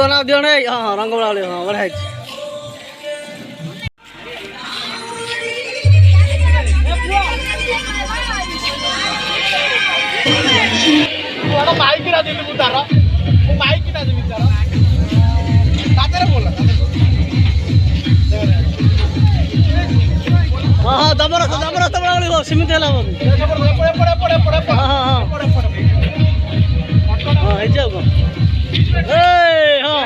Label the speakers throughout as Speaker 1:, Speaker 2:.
Speaker 1: ना दियो नहीं हाँ रंग वाले हाँ बढ़ाई
Speaker 2: माइक ना देबी मु तार मु माइक ना देबी तार तातेरे बोल
Speaker 1: हाँ हाँ दमर तबला सीमित है हाँ हाँ हाँ है जाओ हाँ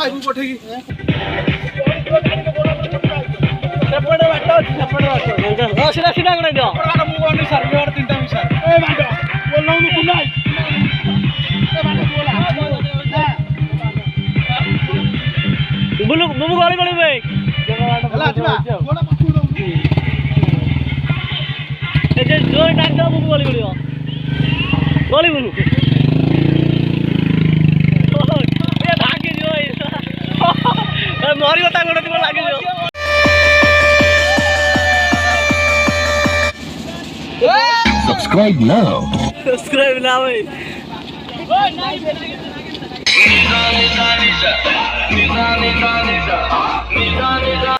Speaker 2: ଭାଇକୁ ପଠେଇକି ସେପଟେ ବାଟ ଅଛି ସେପଟେ ବାଟ
Speaker 1: ସିଧା ସିଧା করে দিও
Speaker 2: ମୁଁ ଗନି ସାର୍ ମୋର ତିନିଟା ମିଶାର ଏ ବାଟ ବୋଲଉନୁ କୁନାଇ ଏ ବାଟ ବୋଲା
Speaker 1: বুবু বুবু গলি গলি ভাই
Speaker 2: ହେଲା ଯିବା ଗୋଡ ପାଖକୁ ଦଉନୁ
Speaker 1: এই যে জোর ডাক দাও বুবু গলি গলি গলি বুবু এ ভাগে যাও এ মরিও তা গোড় দিব লাগি যাও
Speaker 3: Subscribe now.
Speaker 1: সাবস্ক্রাইব না ভাই
Speaker 2: ওই নাই
Speaker 3: Nisa, nisa, nisa. Nisa, nisa, nisa. Nisa, nisa.